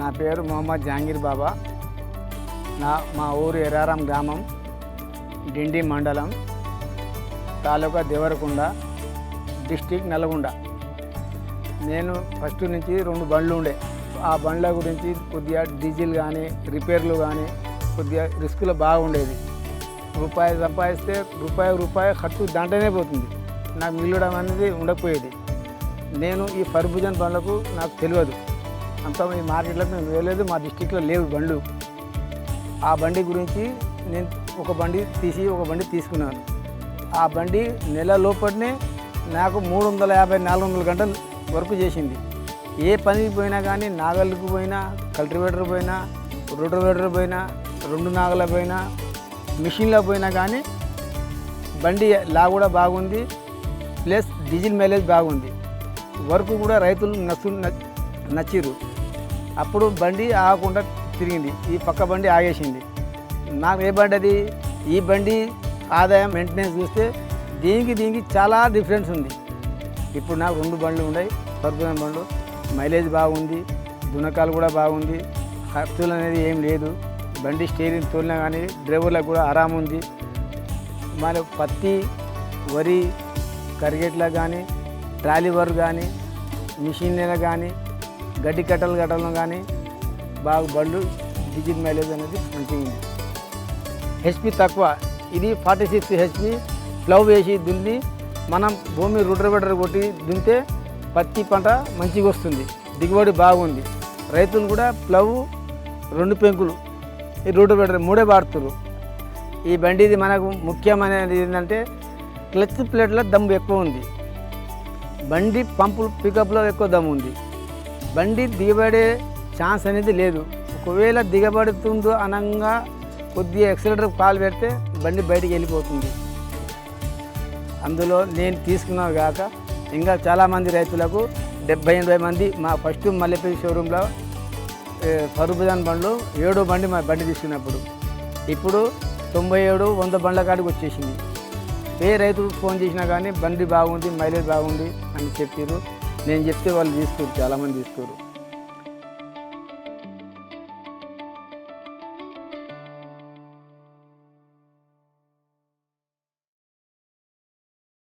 నా పేరు మొహమ్మద్ జహాంగీర్ బాబా. మా ఊరు ఎర్రారం గ్రామం, డిండి మండలం, తాలూకా దేవరకొండ, డిస్టిక్ నల్గొండ. నేను ఫస్ట్ నుంచి 2 బండ్లు ఉండే. ఆ బండ్ల గురించి కొద్దిగా డీజిల్ కానీ రిపేర్లు కానీ కొద్దిగా రిస్కులో బాగుండేది. రూపాయి సంపాదిస్తే రూపాయి ఖర్చు దాంట్లోనే పోతుంది. నాకు మిగలడం అనేది ఉండకపోయేది. నేను ఈ ఫర్బుజన్ బండ్లకు నాకు తెలియదు, అంత ఈ మార్కెట్లకు నేను వేయలేదు, మా డిస్టిక్లో లేవు బండ్లు. ఆ బండి గురించి నేను ఒక బండి తీసుకున్నాను. ఆ బండి నెల లోపలనే నాకు 350-400 గంటలు వర్క్ చేసింది. ఏ పనికి పోయినా కానీ, నాగళ్ళకు పోయినా, కల్టివేటర్ పోయినా, రోటోవేటర్ పోయినా, 2 నాగల పోయినా, మిషన్లో పోయినా కానీ బండి లా కూడా బాగుంది, ప్లస్ డీజిల్ మైలేజ్ బాగుంది. వర్క్ కూడా రైతులు నచ్చిరు. అప్పుడు బండి ఆగకుండా తిరిగింది. ఈ పక్క బండి ఆగేసింది. నాకు ఏ బండి అది? ఈ బండి ఆదాయం మెయింటెనెన్స్ చూస్తే దీనికి చాలా డిఫరెన్స్ ఉంది. ఇప్పుడు నాకు 2 బండ్లు ఉన్నాయి, ఫర్బుజన్ బండ్లు. మైలేజ్ బాగుంది, దునకాలు కూడా బాగుంది, ఖర్చులు అనేది ఏం లేదు. బండి స్టీరింగ్ తోలినా కానీ డ్రైవర్లకు కూడా ఆరాము ఉంది. మరి పత్తి, వరి, కరిగేట్లకు కానీ, ట్రాలీ వర్క్ కానీ, మిషన్లకు కానీ, గడ్డి కట్టలు కానీ బాగా బండ్లు డీజిల్ మైలేజ్ అనేది మంచిగా ఉంది. హెచ్పి తక్కువ. ఇది 46 హెచ్పి. ప్లవ్ వేసి దున్ని మనం భూమి రోటోవేటర్ కొట్టి దున్నితే పత్తి పంట మంచిగా వస్తుంది, దిగుబడి బాగుంది. రైతులు కూడా ప్లవ్ 2 పెంకులు, ఈ రోటోవేటర్ 3 వాడుతున్నారు. ఈ బండిది మనకు ముఖ్యమైనది ఏంటంటే క్లచ్ ప్లేట్లో దమ్ము ఎక్కువ ఉంది. బండి పంపు పికప్లో ఎక్కువ దమ్ము ఉంది. బండి దిగబడే ఛాన్స్ అనేది లేదు. ఒకవేళ దిగబడుతుందో అనంగా కొద్దిగా ఎక్సలేటర్ కాలు పెడితే బండి బయటికి వెళ్ళిపోతుంది. అందులో నేను తీసుకున్నాను కాక ఇంకా చాలామంది రైతులకు 70-80 మంది మా ఫస్ట్ మల్లెపల్లి షోరూంలో ఫర్బుజన్ బండ్లు 7 బండి మా బండి తీసుకున్నప్పుడు ఇప్పుడు 97-100 బండ్ల కాడికి వచ్చేసింది. ఏ రైతు ఫోన్ చేసినా కానీ బండి బాగుంది, మైలేజ్ బాగుంది అని చెప్పారు. నేను చెప్తే వాళ్ళు తీసుకోరు, చాలామంది తీసుకోరు.